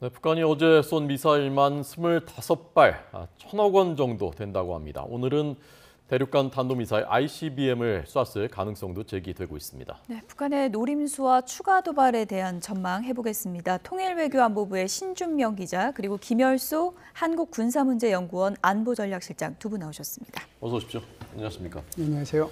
네, 북한이 어제 쏜 미사일만 25발, 1,000억 원 정도 된다고 합니다. 오늘은 대륙간 탄도미사일 ICBM을 쐈을 가능성도 제기되고 있습니다. 네, 북한의 노림수와 추가 도발에 대한 전망 해보겠습니다. 통일외교안보부의 신준명 기자 그리고 김열소 한국군사문제연구원 안보전략실장 두 분 나오셨습니다. 어서 오십시오. 안녕하십니까? 안녕하세요.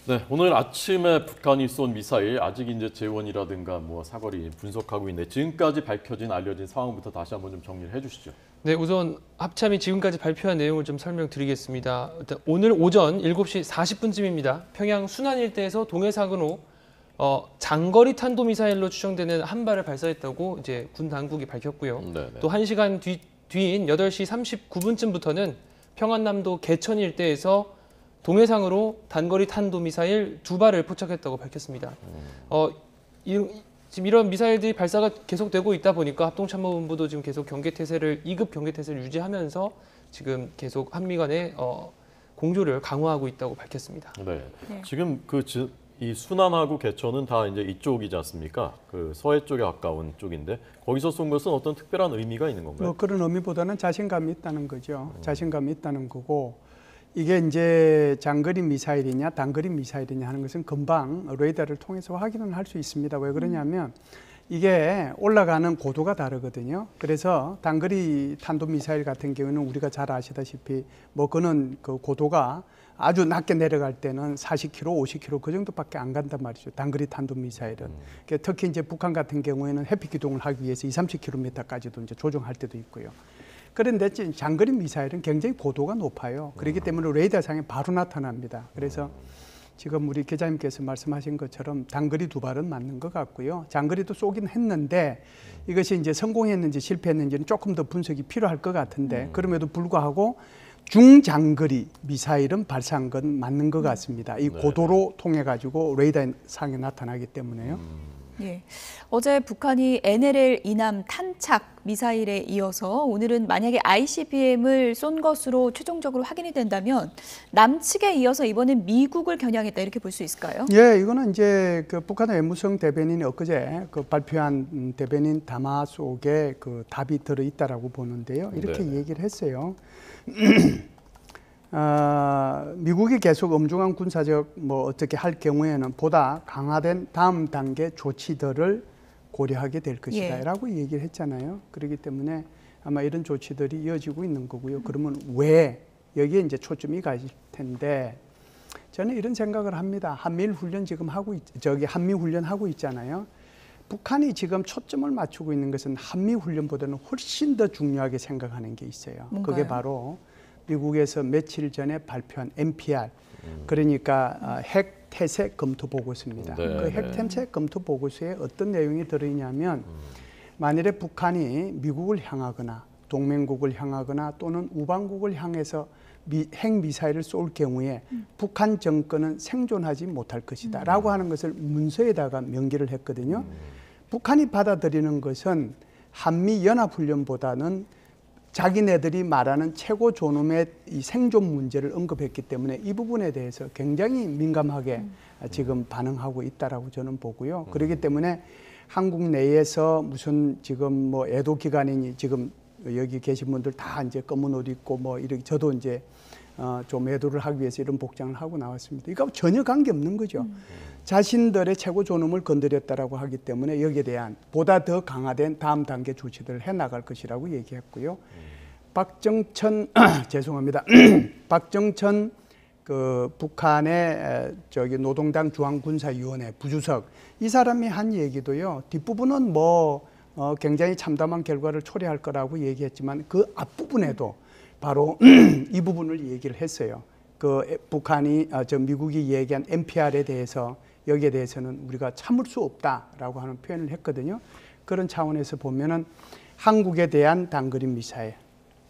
네, 오늘 아침에 북한이 쏜 미사일 아직 이제 재원이라든가 사거리 분석하고 있는데 지금까지 밝혀진 알려진 상황부터 다시 한번 좀 정리를 해주시죠. 네, 우선 합참이 지금까지 발표한 내용을 좀 설명드리겠습니다. 일단 오늘 오전 7시 40분쯤입니다. 평양 순안 일대에서 동해상으로 장거리 탄도미사일로 추정되는 한 발을 발사했다고 이제 군 당국이 밝혔고요. 네네. 또 1시간 뒤인 8시 39분쯤부터는 평안남도 개천 일대에서 동해상으로 단거리 탄도미사일 2발을 포착했다고 밝혔습니다. 지금 이런 미사일들이 발사가 계속되고 있다 보니까 합동참모본부도 지금 계속 경계태세를 2급 경계태세를 유지하면서 지금 계속 한미 간의 공조를 강화하고 있다고 밝혔습니다. 네. 지금 이 순안하고 개천은 다 이제 이쪽이지 않습니까? 그 서해 쪽에 가까운 쪽인데 거기서 쏜 것은 어떤 특별한 의미가 있는 건가요? 그런 의미보다는 자신감이 있다는 거죠. 자신감이 있다는 거고 이게 이제 장거리 미사일이냐 단거리 미사일이냐 하는 것은 금방 레이더를 통해서 확인을 할 수 있습니다. 왜 그러냐면 이게 올라가는 고도가 다르거든요. 그래서 단거리 탄도미사일 같은 경우는 우리가 잘 아시다시피 그는 그 고도가 아주 낮게 내려갈 때는 40km, 50km 그 정도밖에 안 간단 말이죠. 단거리 탄도미사일은. 특히 이제 북한 같은 경우에는 해피 기동을 하기 위해서 30km까지도 이제 조정할 때도 있고요. 그런데 장거리 미사일은 굉장히 고도가 높아요. 그렇기 때문에 레이더상에 바로 나타납니다. 그래서 지금 우리 기자님께서 말씀하신 것처럼 단거리 2발은 맞는 것 같고요. 장거리도 쏘긴 했는데 이것이 이제 성공했는지 실패했는지는 조금 더 분석이 필요할 것 같은데 그럼에도 불구하고 중장거리 미사일은 발사한 건 맞는 것 같습니다. 이 고도로 통해 가지고 레이더상에 나타나기 때문에요. 예, 어제 북한이 NLL 이남 탄착 미사일에 이어서 오늘은 만약에 ICBM을 쏜 것으로 최종적으로 확인이 된다면 남측에 이어서 이번엔 미국을 겨냥했다 이렇게 볼 수 있을까요? 예, 이거는 이제 그 북한의 외무성 대변인이 엊그제 그 발표한 대변인 담화 속에 그 답이 들어 있다라고 보는데요. 이렇게 얘기를 했어요. 미국이 계속 엄중한 군사적 어떻게 할 경우에는 보다 강화된 다음 단계 조치들을 고려하게 될 것이다 라고 얘기를 했잖아요. 그렇기 때문에 아마 이런 조치들이 이어지고 있는 거고요. 그러면 왜 여기에 이제 초점이 가실 텐데 저는 이런 생각을 합니다. 한미일 훈련 지금 한미 훈련 하고 있잖아요. 북한이 지금 초점을 맞추고 있는 것은 한미 훈련보다는 훨씬 더 중요하게 생각하는 게 있어요. 뭔가요? 그게 바로 미국에서 며칠 전에 발표한 NPR, 그러니까 핵 태세 검토 보고서입니다. 그 핵 태세 검토 보고서에 어떤 내용이 들어있냐면 만일에 북한이 미국을 향하거나 동맹국을 향하거나 또는 우방국을 향해서 핵미사일을 쏠 경우에 북한 정권은 생존하지 못할 것이다 라고 하는 것을 문서에다가 명기를 했거든요. 북한이 받아들이는 것은 한미연합훈련보다는 자기네들이 말하는 최고 존엄의 이 생존 문제를 언급했기 때문에 이 부분에 대해서 굉장히 민감하게 지금 반응하고 있다라고 저는 보고요. 그렇기 때문에 한국 내에서 무슨 지금 애도 기간이니 지금 여기 계신 분들 다 이제 검은 옷 입고 이렇게 저도 이제 좀 애도를 하기 위해서 이런 복장을 하고 나왔습니다. 이거 전혀 관계 없는 거죠. 자신들의 최고 존엄을 건드렸다라고 하기 때문에 여기에 대한 보다 더 강화된 다음 단계 조치들을 해나갈 것이라고 얘기했고요. 박정천 죄송합니다. 박정천 그 북한의 노동당 중앙군사위원회 부주석 이 사람이 한 얘기도요. 뒷부분은 굉장히 참담한 결과를 초래할 거라고 얘기했지만 그 앞부분에도 바로 이 부분을 얘기를 했어요. 그 북한이 미국이 얘기한 NPR에 대해서 여기에 대해서는 우리가 참을 수 없다라고 하는 표현을 했거든요. 그런 차원에서 보면은 한국에 대한 단거리 미사일,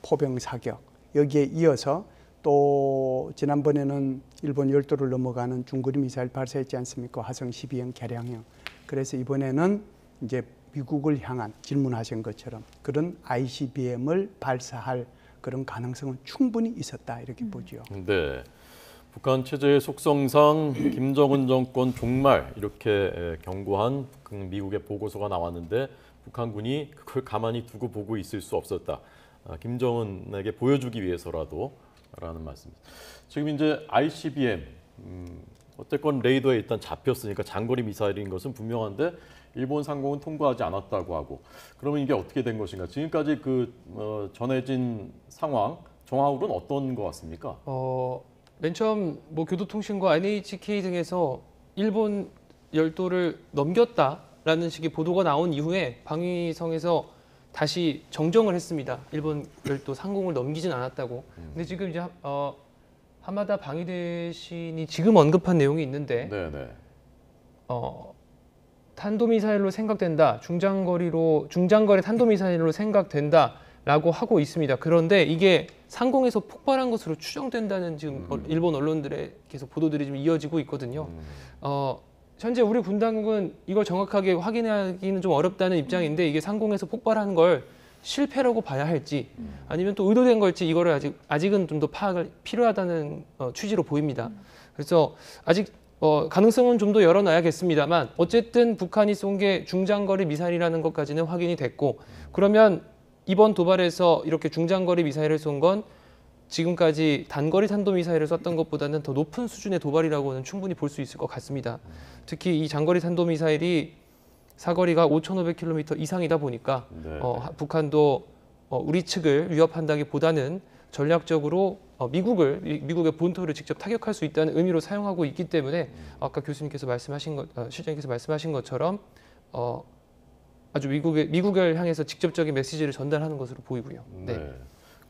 포병 사격 여기에 이어서 또 지난번에는 일본 열도를 넘어가는 중거리 미사일 발사했지 않습니까? 화성 12형 개량형. 그래서 이번에는 이제 미국을 향한 질문하신 것처럼 그런 ICBM을 발사할 그런 가능성은 충분히 있었다 이렇게 보죠. 네. 북한 체제의 속성상 김정은 정권 종말 이렇게 경고한 미국의 보고서가 나왔는데 북한군이 그걸 가만히 두고 보고 있을 수 없었다. 김정은에게 보여주기 위해서라도라는 말씀입니다. 지금 이제 ICBM 어쨌건 레이더에 일단 잡혔으니까 장거리 미사일인 것은 분명한데 일본 상공은 통과하지 않았다고 하고 그러면 이게 어떻게 된 것인가? 지금까지 전해진 상황 정황으로는 어떤 것 같습니까? 맨 처음 뭐 교도통신과 NHK 등에서 일본 열도를 넘겼다라는 식의 보도가 나온 이후에 방위성에서 다시 정정을 했습니다. 일본 열도 상공을 넘기진 않았다고. 근데 지금 이제 하마다 방위대신이 지금 언급한 내용이 있는데 네네. 탄도미사일로 생각된다. 중장거리 탄도미사일로 생각된다라고 하고 있습니다. 그런데 이게 상공에서 폭발한 것으로 추정된다는 지금 일본 언론들의 계속 보도들이 좀 이어지고 있거든요. 현재 우리 군 당국은 이걸 정확하게 확인하기는 좀 어렵다는 입장인데 이게 상공에서 폭발한 걸 실패라고 봐야 할지 아니면 또 의도된 걸지 이거를 아직은 좀 더 파악을 필요하다는 취지로 보입니다. 그래서 아직 가능성은 좀 더 열어놔야겠습니다만 어쨌든 북한이 쏜 게 중장거리 미사일이라는 것까지는 확인이 됐고 그러면 이번 도발에서 이렇게 중장거리 미사일을 쏜 건 지금까지 단거리 탄도미사일을 쐈던 것보다는 더 높은 수준의 도발이라고는 충분히 볼 수 있을 것 같습니다. 특히 이 장거리 탄도미사일이 사거리가 5,500km 이상이다 보니까 네. 북한도 우리 측을 위협한다기보다는 전략적으로 미국의 본토를 직접 타격할 수 있다는 의미로 사용하고 있기 때문에 아까 교수님께서 실장님께서 말씀하신 것처럼 아주 미국을 향해서 직접적인 메시지를 전달하는 것으로 보이고요. 네. 네.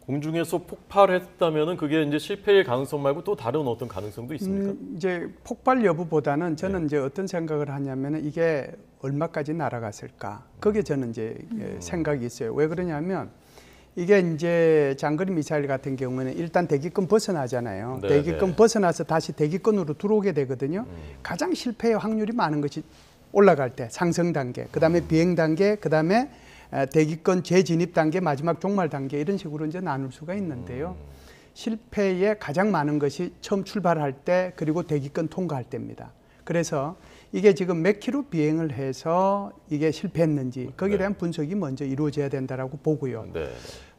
공중에서 폭발했다면은 그게 이제 실패일 가능성 말고 또 다른 어떤 가능성도 있습니까? 이제 폭발 여부보다는 저는 이제 어떤 생각을 하냐면은 이게 얼마까지 날아갔을까? 그게 저는 이제 생각이 있어요. 왜 그러냐면 이게 이제 장거리 미사일 같은 경우는 일단 대기권 벗어나잖아요. 네, 대기권 네. 벗어나서 다시 대기권으로 들어오게 되거든요. 가장 실패의 확률이 많은 것이 올라갈 때 상승 단계, 그다음에 비행 단계, 그다음에 대기권 재진입 단계, 마지막 종말 단계 이런 식으로 이제 나눌 수가 있는데요. 실패에 가장 많은 것이 처음 출발할 때 그리고 대기권 통과할 때입니다. 그래서 이게 지금 몇 킬로 비행을 해서 이게 실패했는지 거기에 대한 분석이 먼저 이루어져야 된다라고 보고요. 네.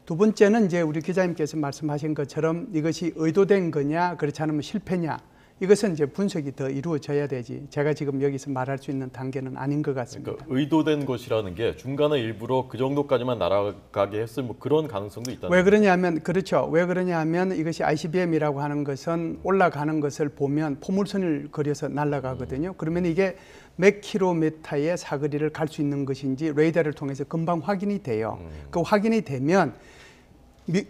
두 번째는 이제 우리 기자님께서 말씀하신 것처럼 이것이 의도된 거냐 그렇지 않으면 실패냐 이것은 이제 분석이 더 이루어져야 되지 제가 지금 여기서 말할 수 있는 단계는 아닌 것 같습니다. 그러니까 의도된 것이라는 게 중간에 일부러 그 정도까지만 날아가게 했을 뭐 그런 가능성도 있다는 왜 그러냐면 그렇죠. 왜 그러냐면 이것이 ICBM이라고 하는 것은 올라가는 것을 보면 포물선을 그려서 날아가거든요. 그러면 이게 몇 킬로미터의 사거리를 갈 수 있는 것인지 레이더를 통해서 금방 확인이 돼요. 그 확인이 되면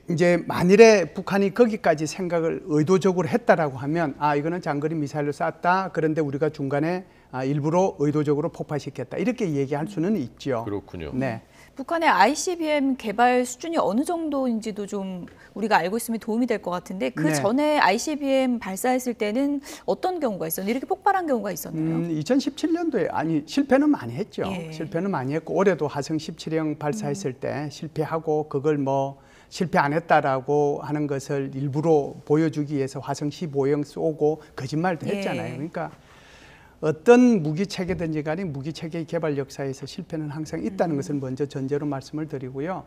이제 만일에 북한이 거기까지 생각을 의도적으로 했다라고 하면 이거는 장거리 미사일로 쐈다. 그런데 우리가 중간에 일부러 의도적으로 폭파시켰다. 이렇게 얘기할 수는 있죠. 그렇군요. 네. 북한의 ICBM 개발 수준이 어느 정도인지도 좀 우리가 알고 있으면 도움이 될 것 같은데 그 네. 전에 ICBM 발사했을 때는 어떤 경우가 있었나요? 이렇게 폭발한 경우가 있었나요? 2017년도에 실패는 많이 했죠. 예. 실패는 많이 했고 올해도 화성 17형 발사했을 때 실패하고 그걸 실패 안 했다라고 하는 것을 일부러 보여주기 위해서 화성 15형 쏘고 거짓말도 했잖아요. 예. 그러니까 어떤 무기체계든지 간에 무기체계 개발 역사에서 실패는 항상 있다는 것을 먼저 전제로 말씀을 드리고요.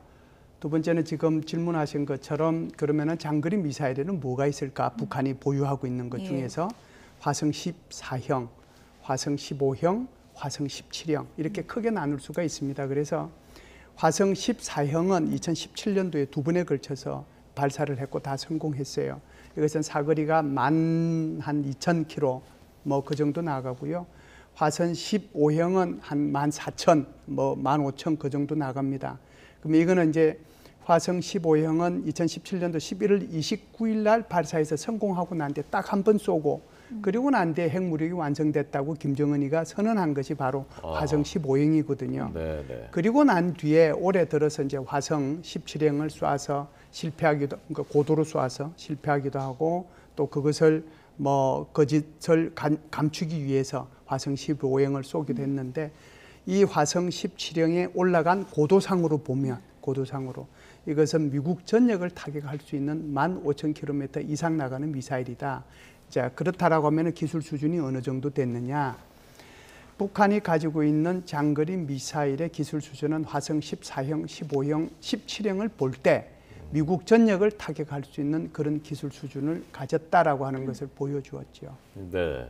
두 번째는 지금 질문하신 것처럼 그러면은 장거리 미사일에는 뭐가 있을까? 북한이 보유하고 있는 것 중에서 화성 14형, 화성 15형, 화성 17형 이렇게 크게 나눌 수가 있습니다. 그래서 화성 14형은 2017년도에 두 번에 걸쳐서 발사를 했고 다 성공했어요. 이것은 사거리가 한 2,000km 그 정도 나가고요. 화성 15형은 한 14,000, 15,000 그 정도 나갑니다. 그럼 이거는 이제 화성 15형은 2017년도 11월 29일 날 발사해서 성공하고 난 뒤에 딱 한 번 쏘고 그리고 난 뒤에 핵무력이 완성됐다고 김정은이가 선언한 것이 바로 화성 15형이거든요. 네네. 그리고 난 뒤에 올해 들어서 이제 화성 17형을 쏴서 실패하기도, 그러니까 고도로 쏴서 실패하기도 하고 또 그것을 거짓을 감추기 위해서 화성 15형을 쏘기도 했는데 이 화성 17형에 올라간 고도상으로 보면 이것은 미국 전역을 타격할 수 있는 15,000km 이상 나가는 미사일이다. 자, 그렇다라고 하면 기술 수준이 어느 정도 됐느냐. 북한이 가지고 있는 장거리 미사일의 기술 수준은 화성 14형, 15형, 17형을 볼 때 미국 전역을 타격할 수 있는 그런 기술 수준을 가졌다라고 하는 것을 보여주었죠. 네.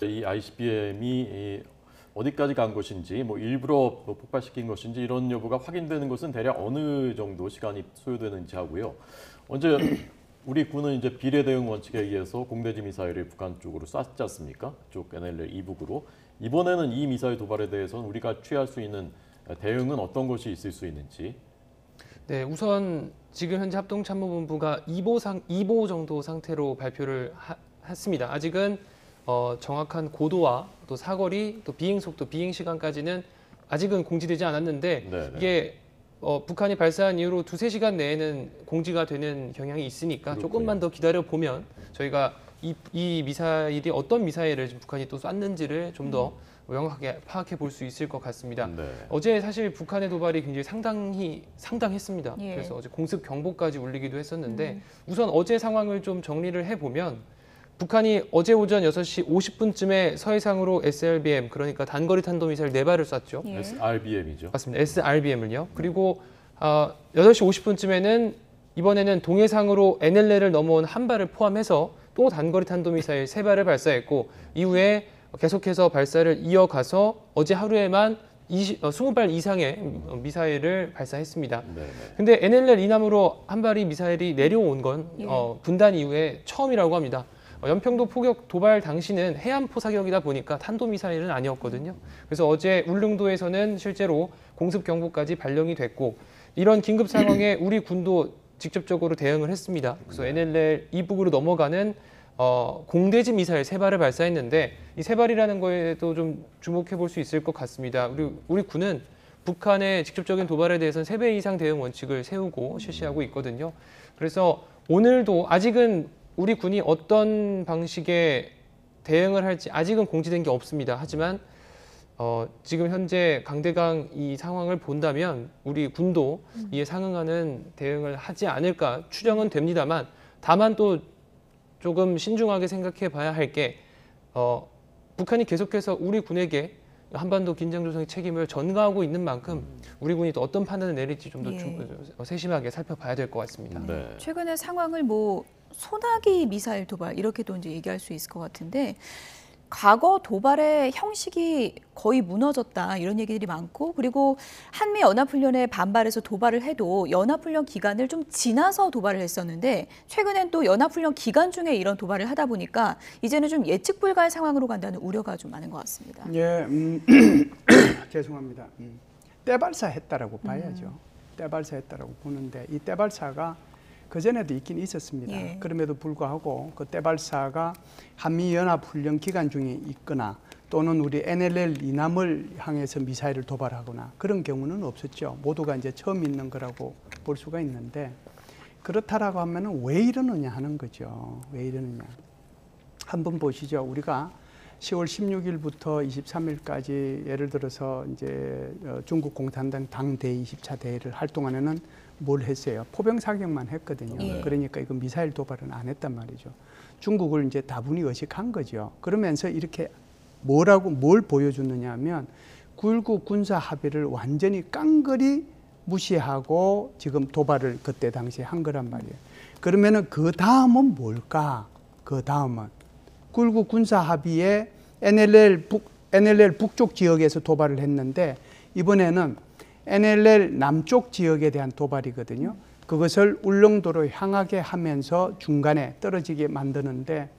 이 ICBM이 어디까지 간 것인지, 뭐 일부러 폭발시킨 것인지 이런 여부가 확인되는 것은 대략 어느 정도 시간이 소요되는지 하고요. 언제 우리 군은 이제 비례 대응 원칙에 의해서 공대지 미사일을 북한 쪽으로 쐈지 않습니까? 쪽 NLL 이북으로. 이번에는 이 미사일 도발에 대해서는 우리가 취할 수 있는 대응은 어떤 것이 있을 수 있는지. 네, 우선 지금 현재 합동참모본부가 2보 정도 상태로 발표를 했습니다. 아직은 정확한 고도와 또 사거리, 또 비행 속도, 비행 시간까지는 아직은 공지되지 않았는데 네네. 이게 북한이 발사한 이후로 2-3시간 내에는 공지가 되는 경향이 있으니까 그렇군요. 조금만 더 기다려 보면 저희가 이 미사일이 어떤 미사일을 지금 북한이 또 쐈는지를 좀 더 명확하게 파악해 볼 수 있을 것 같습니다. 네. 어제 사실 북한의 도발이 굉장히 상당했습니다. 예. 그래서 어제 공습 경보까지 울리기도 했었는데 우선 어제 상황을 좀 정리를 해보면 북한이 어제 오전 6시 50분쯤에 서해상으로 SLBM, 그러니까 단거리 탄도미사일 4발을 쐈죠. 예. SRBM이죠. 맞습니다. SRBM을요. 그리고 8시 50분쯤에는 이번에는 동해상으로 NLL을 넘어온 한 발을 포함해서 또 단거리 탄도미사일 3발을 발사했고 이후에 계속해서 발사를 이어가서 어제 하루에만 20발 이상의 미사일을 발사했습니다. 네. 근데 NLL 이남으로 한 발이 미사일이 내려온 건 예. 분단 이후에 처음이라고 합니다. 연평도 포격 도발 당시는 해안포 사격이다 보니까 탄도미사일은 아니었거든요. 그래서 어제 울릉도에서는 실제로 공습 경보까지 발령이 됐고 이런 긴급 상황에 우리 군도 직접적으로 대응을 했습니다. 그래서 NLL 이북으로 넘어가는 공대지 미사일 3발을 발사했는데 이 3발이라는 거에도 좀 주목해 볼 수 있을 것 같습니다. 우리 군은 북한의 직접적인 도발에 대해서는 3배 이상 대응 원칙을 세우고 실시하고 있거든요. 그래서 오늘도 아직은 우리 군이 어떤 방식의 대응을 할지 아직은 공지된 게 없습니다. 하지만 지금 현재 강대강 이 상황을 본다면 우리 군도 이에 상응하는 대응을 하지 않을까 추정은 됩니다만 다만 또 조금 신중하게 생각해 봐야 할 게 북한이 계속해서 우리 군에게 한반도 긴장 조성의 책임을 전가하고 있는 만큼 우리 군이 또 어떤 판단을 내릴지 좀 더 세심하게 살펴봐야 될 것 같습니다. 네. 최근에 상황을 뭐 소나기 미사일 도발 이렇게도 이제 얘기할 수 있을 것 같은데 과거 도발의 형식이 거의 무너졌다 이런 얘기들이 많고 그리고 한미 연합훈련에 반발해서 도발을 해도 연합훈련 기간을 좀 지나서 도발을 했었는데 최근엔 또 연합훈련 기간 중에 이런 도발을 하다 보니까 이제는 좀 예측 불가의 상황으로 간다는 우려가 좀 많은 것 같습니다. 예, 죄송합니다. 떼발사했다라고 봐야죠. 떼발사했다라고 보는데 이 떼발사가 그전에도 있긴 있었습니다. 예. 그럼에도 불구하고 그 떼발사가 한미연합훈련 기간 중에 있거나 또는 우리 NLL 이남을 향해서 미사일을 도발하거나 그런 경우는 없었죠. 모두가 이제 처음 있는 거라고 볼 수가 있는데 그렇다라고 하면은 왜 이러느냐 하는 거죠. 왜 이러느냐. 한번 보시죠. 우리가 10월 16일부터 23일까지 예를 들어서 이제 중국 공산당 당대회 20차 대회를 할 동안에는 뭘 했어요? 포병 사격만 했거든요. 예. 그러니까 이거 미사일 도발은 안 했단 말이죠. 중국을 이제 다분히 의식한 거죠. 그러면서 이렇게 뭘 보여주느냐 하면 9.19 군사 합의를 완전히 깡그리 무시하고 지금 도발을 그때 당시에 한 거란 말이에요. 그러면은 그 다음은 뭘까? 그 다음은 9.19 군사 합의에 NLL 북쪽 지역에서 도발을 했는데 이번에는 NLL 남쪽 지역에 대한 도발이거든요. 그것을 울릉도로 향하게 하면서 중간에 떨어지게 만드는데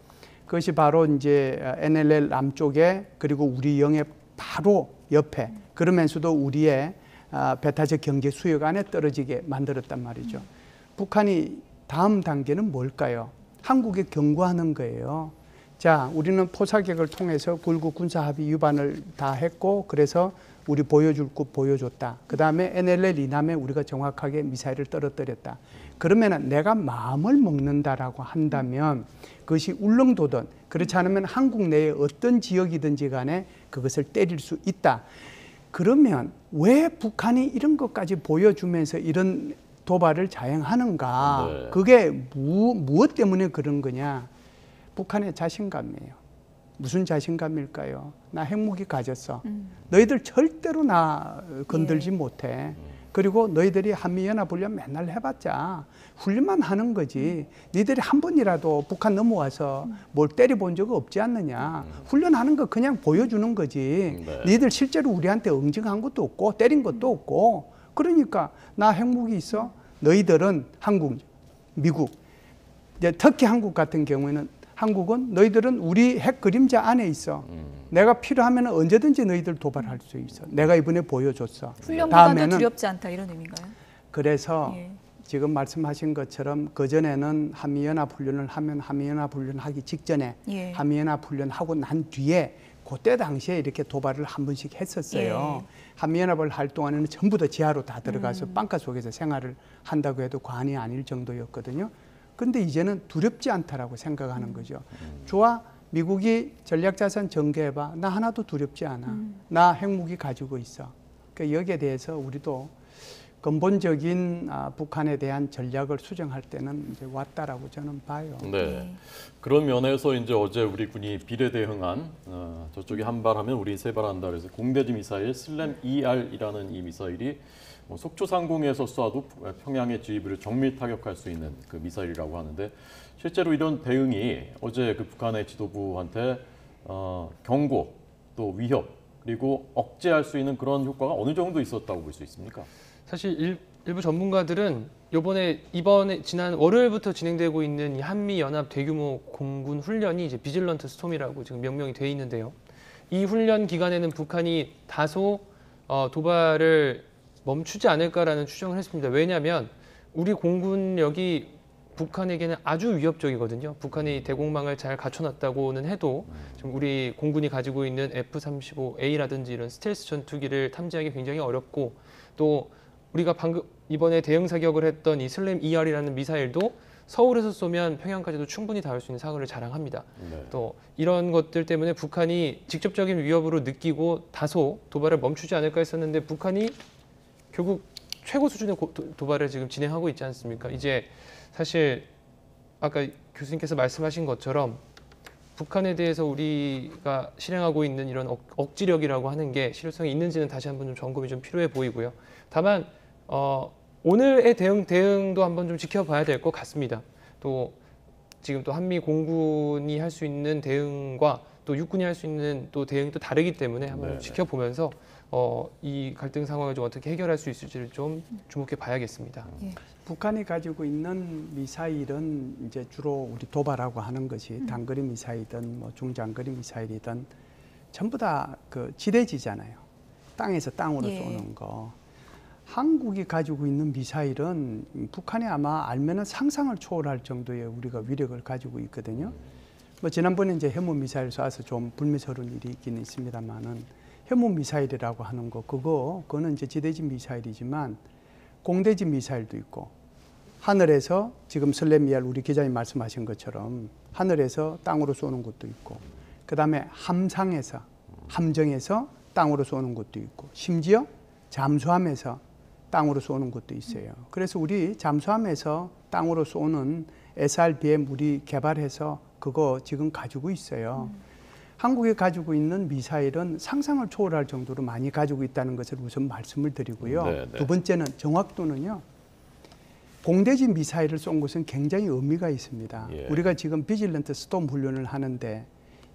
그것이 바로 이제 NLL 남쪽에 그리고 우리 영해 바로 옆에 그러면서도 우리의 배타적 경제 수역 안에 떨어지게 만들었단 말이죠. 북한이 다음 단계는 뭘까요? 한국에 경고하는 거예요. 자, 우리는 포사격을 통해서 9.19 군사합의 위반을 다 했고 그래서 우리 보여줄 것 보여줬다. 그 다음에 NLL 이남에 우리가 정확하게 미사일을 떨어뜨렸다. 그러면 내가 마음을 먹는다라고 한다면 그것이 울릉도든 그렇지 않으면 한국 내에 어떤 지역이든지 간에 그것을 때릴 수 있다. 그러면 왜 북한이 이런 것까지 보여주면서 이런 도발을 자행하는가? 네. 그게 무엇 때문에 그런 거냐? 북한의 자신감이에요. 무슨 자신감일까요? 나 핵무기 가졌어. 너희들 절대로 나 건들지 못해. 그리고 너희들이 한미연합훈련 맨날 해봤자 훈련만 하는 거지. 니들이 한 번이라도 북한 넘어와서 뭘 때려본 적 없지 않느냐. 훈련하는 거 그냥 보여주는 거지. 네. 니들 실제로 우리한테 응징한 것도 없고 때린 것도 없고. 그러니까 나 핵무기 있어. 너희들은 한국, 미국, 이제 특히 한국 같은 경우에는 한국은 너희들은 우리 핵 그림자 안에 있어. 내가 필요하면 언제든지 너희들 도발할 수 있어. 내가 이번에 보여줬어. 훈련보다도 두렵지 않다 이런 의미인가요? 그래서 예. 지금 말씀하신 것처럼 그전에는 한미연합훈련을 하면 한미연합훈련 하기 직전에 예. 한미연합훈련 하고 난 뒤에 그때 당시에 이렇게 도발을 한 번씩 했었어요. 예. 한미연합을 할 동안에는 전부 다 지하로 다 들어가서 빵가 속에서 생활을 한다고 해도 과언이 아닐 정도였거든요. 근데 이제는 두렵지 않다라고 생각하는 거죠. 좋아, 미국이 전략자산 전개해봐. 나 하나도 두렵지 않아. 나 핵무기 가지고 있어. 그러니까 여기에 대해서 우리도 근본적인 북한에 대한 전략을 수정할 때는 이제 왔다라고 저는 봐요. 네. 그런 면에서 이제 어제 우리 군이 비례 대응한 저쪽이 한 발하면 우리 세 발한다 그래서 공대지 미사일 슬램 ER이라는 이 미사일이 속초 상공에서 쏴도 평양의 지휘부를 정밀 타격할 수 있는 그 미사일이라고 하는데 실제로 이런 대응이 어제 그 북한의 지도부한테 경고 또 위협 그리고 억제할 수 있는 그런 효과가 어느 정도 있었다고 볼 수 있습니까? 사실 일부 전문가들은 이번에 지난 월요일부터 진행되고 있는 이 한미 연합 대규모 공군 훈련이 이제 비질런트 스톰이라고 지금 명명이 돼 있는데요. 이 훈련 기간에는 북한이 다소 도발을 멈추지 않을까라는 추정을 했습니다. 왜냐하면 우리 공군력이 북한에게는 아주 위협적이거든요. 북한이 대공망을 잘 갖춰놨다고는 해도 지금 우리 공군이 가지고 있는 F-35A라든지 이런 스텔스 전투기를 탐지하기 굉장히 어렵고 또 우리가 방금 이번에 대응 사격을 했던 이 슬램 ER이라는 미사일도 서울에서 쏘면 평양까지도 충분히 닿을 수 있는 사거리를 자랑합니다. 네. 또 이런 것들 때문에 북한이 직접적인 위협으로 느끼고 다소 도발을 멈추지 않을까 했었는데 북한이 결국 최고 수준의 도발을 지금 진행하고 있지 않습니까? 이제 사실 아까 교수님께서 말씀하신 것처럼 북한에 대해서 우리가 실행하고 있는 이런 억지력이라고 하는 게 실효성이 있는지는 다시 한번 좀 점검이 좀 필요해 보이고요. 다만 오늘의 대응도 한번 좀 지켜봐야 될 것 같습니다. 또 지금 또 한미 공군이 할 수 있는 대응과 또 육군이 할 수 있는 또 대응이 또 다르기 때문에 한번 좀 지켜보면서 이 갈등 상황을 좀 어떻게 해결할 수 있을지를 좀 주목해 봐야겠습니다. 예. 북한이 가지고 있는 미사일은 이제 주로 우리 도발하고 하는 것이 단거리 미사일이든 뭐 중장거리 미사일이든 전부 다 그 지대지잖아요. 땅에서 땅으로 쏘는 거. 한국이 가지고 있는 미사일은 북한이 아마 알면은 상상을 초월할 정도의 우리가 위력을 가지고 있거든요. 뭐 지난번에 이제 해문 미사일 쏴서 좀 불미스러운 일이 있기는 있습니다만은 해문 미사일이라고 하는 거 그거는 이제 지대지 미사일이지만 공대지 미사일도 있고 하늘에서 지금 슬램 ER 우리 기자님 말씀하신 것처럼 하늘에서 땅으로 쏘는 것도 있고 그다음에 함상에서 함정에서 땅으로 쏘는 것도 있고 심지어 잠수함에서 땅으로 쏘는 것도 있어요. 그래서 우리 잠수함에서 땅으로 쏘는 SRBM 우리 개발해서 그거 지금 가지고 있어요. 한국이 가지고 있는 미사일은 상상을 초월할 정도로 많이 가지고 있다는 것을 우선 말씀을 드리고요. 네네. 두 번째는 정확도는요. 공대지 미사일을 쏜 것은 굉장히 의미가 있습니다. 예. 우리가 지금 비질런트 스톰 훈련을 하는데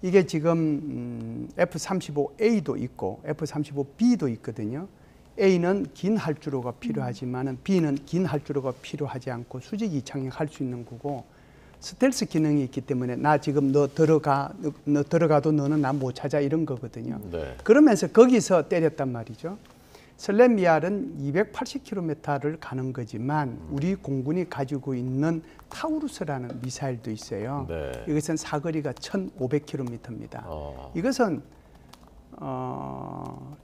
이게 지금 F-35A도 있고 F-35B도 있거든요. A는 긴 활주로가 필요하지만 B는 긴 활주로가 필요하지 않고 수직 이착륙할 수 있는 거고 스텔스 기능이 있기 때문에 나 지금 너 들어가도 너는 나 못 찾아 이런 거거든요. 네. 그러면서 거기서 때렸단 말이죠. 슬램 ER은 280km를 가는 거지만 우리 공군이 가지고 있는 타우루스라는 미사일도 있어요. 네. 이것은 사거리가 1,500km입니다. 이것은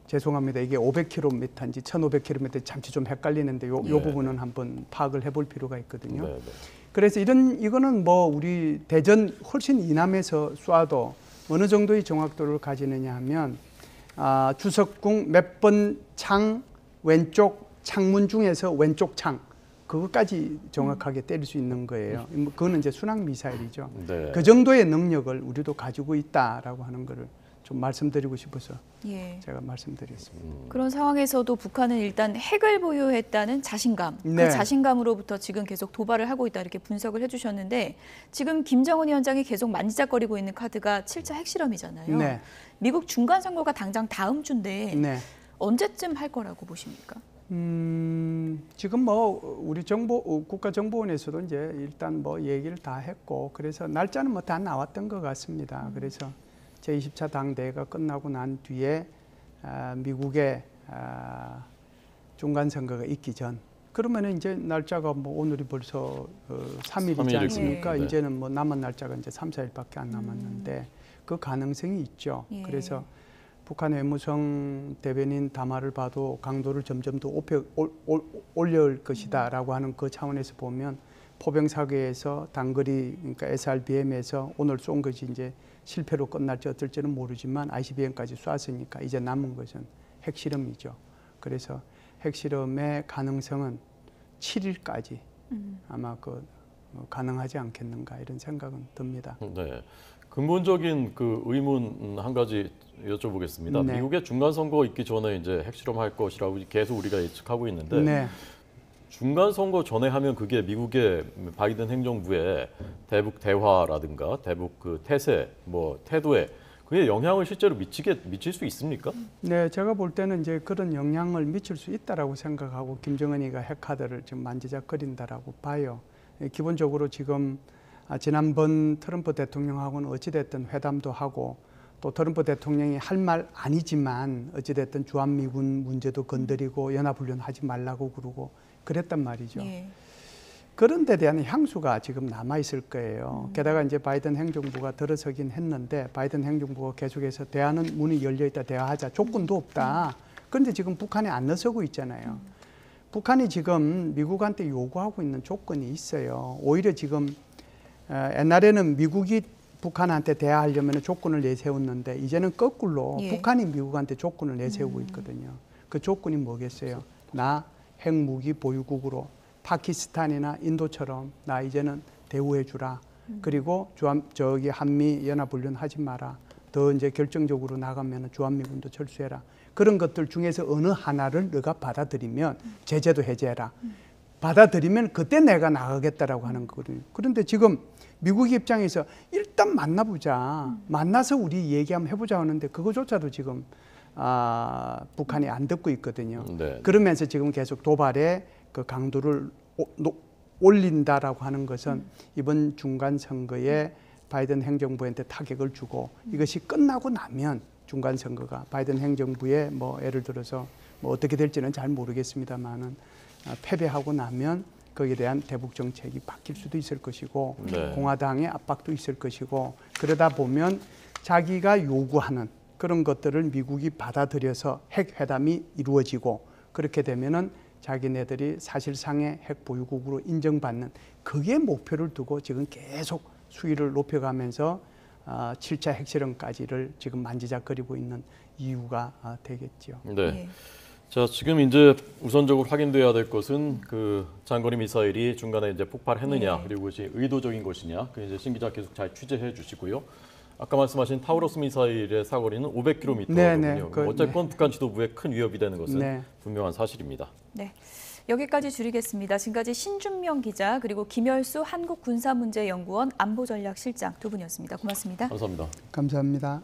죄송합니다. 이게 500km인지 1,500km인지 잠시 좀 헷갈리는데 요 부분은 한번 파악을 해볼 필요가 있거든요. 네. 그래서 이거는 뭐 우리 대전 훨씬 이남에서 쏴도 어느 정도의 정확도를 가지느냐 하면 주석궁 몇 번 창 왼쪽 창문 중에서 왼쪽 창 그것까지 정확하게 때릴 수 있는 거예요. 그거는 이제 순항 미사일이죠. 네. 그 정도의 능력을 우리도 가지고 있다라고 하는 거를 좀 말씀드리고 싶어서 예. 제가 말씀드렸습니다. 그런 상황에서도 북한은 일단 핵을 보유했다는 자신감, 네. 그 자신감으로부터 지금 계속 도발을 하고 있다 이렇게 분석을 해주셨는데 지금 김정은 위원장이 계속 만지작거리고 있는 카드가 7차 핵실험이잖아요. 네. 미국 중간 선거가 당장 다음 주인데 네. 언제쯤 할 거라고 보십니까? 지금 뭐 우리 국가정보원에서도 이제 일단 뭐 얘기를 다 했고 그래서 날짜는 뭐 다 나왔던 것 같습니다. 그래서 제20차 당대회가 끝나고 난 뒤에 미국의 중간 선거가 있기 전 그러면은 이제 날짜가 뭐 오늘이 벌써 3일이지 않습니까? 네. 이제는 뭐 남은 날짜가 이제 3, 4일밖에 안 남았는데 그 가능성이 있죠. 예. 그래서 북한 외무성 대변인 담화를 봐도 강도를 점점 더 올려올 것이다라고 하는 그 차원에서 보면 포병 사격에서 단거리 그러니까 SRBM에서 오늘 쏜 것이 이제 실패로 끝날지 어떨지는 모르지만 ICBM까지 쐈으니까 이제 남은 것은 핵실험이죠. 그래서 핵실험의 가능성은 7일까지 아마 가능하지 않겠는가 이런 생각은 듭니다. 네. 근본적인 그 의문 한 가지 여쭤보겠습니다. 네. 미국의 중간 선거 있기 전에 이제 핵실험할 것이라고 계속 우리가 예측하고 있는데 네. 중간 선거 전에 하면 그게 미국의 바이든 행정부의 대북 대화라든가 대북 그 태세, 뭐 태도에 그게 영향을 실제로 미칠 수 있습니까? 네, 제가 볼 때는 이제 그런 영향을 미칠 수 있다라고 생각하고 김정은이가 핵카드를 지금 만지작거린다라고 봐요. 기본적으로 지금 지난번 트럼프 대통령하고는 어찌됐든 회담도 하고 또 트럼프 대통령이 할 말 아니지만 어찌됐든 주한미군 문제도 건드리고 연합훈련 하지 말라고 그러고 그랬단 말이죠. 예. 그런 데 대한 향수가 지금 남아있을 거예요. 게다가 이제 바이든 행정부가 들어서긴 했는데 바이든 행정부가 계속해서 대화는 문이 열려있다, 대화하자, 조건도 없다. 그런데 지금 북한이 안 나서고 있잖아요. 북한이 지금 미국한테 요구하고 있는 조건이 있어요. 오히려 지금 옛날에는 미국이 북한한테 대화하려면 조건을 내세웠는데 이제는 거꾸로 예. 북한이 미국한테 조건을 내세우고 있거든요. 그 조건이 뭐겠어요? 나 핵무기 보유국으로 파키스탄이나 인도처럼 나 이제는 대우해 주라. 그리고 한미 연합훈련 하지 마라. 더 이제 결정적으로 나가면 주한미군도 철수해라. 그런 것들 중에서 어느 하나를 너가 받아들이면 제재도 해제해라. 받아들이면 그때 내가 나가겠다라고 하는 거거든요. 그런데 지금 미국 입장에서 일단 만나보자. 만나서 우리 얘기 한번 해보자 하는데 그거조차도 지금 북한이 안 듣고 있거든요. 네. 그러면서 지금 계속 도발에 그 강도를 올린다라고 하는 것은 이번 중간 선거에 바이든 행정부한테 타격을 주고 이것이 끝나고 나면 중간 선거가 바이든 행정부의 뭐 예를 들어서 뭐 어떻게 될지는 잘 모르겠습니다만은 패배하고 나면 거기에 대한 대북 정책이 바뀔 수도 있을 것이고 네. 공화당의 압박도 있을 것이고 그러다 보면 자기가 요구하는 그런 것들을 미국이 받아들여서 핵 회담이 이루어지고 그렇게 되면은 자기네들이 사실상의 핵 보유국으로 인정받는 그게 목표를 두고 지금 계속 수위를 높여가면서 7차 핵실험까지를 지금 만지작거리고 있는 이유가 되겠죠. 네. 예. 자, 지금 이제 우선적으로 확인돼야 될 것은 그 장거리 미사일이 중간에 이제 폭발했느냐, 네. 그리고 그것이 의도적인 것이냐, 그 이제 신 기자 계속 잘 취재해 주시고요. 아까 말씀하신 타우러스 미사일의 사거리는 500km거든요. 네, 네. 어쨌건 북한 지도부에 큰 위협이 되는 것은 네. 분명한 사실입니다. 네. 여기까지 줄이겠습니다. 지금까지 신준명 기자 그리고 김열수 한국군사문제연구원 안보전략실장 두 분이었습니다. 고맙습니다. 감사합니다. 감사합니다.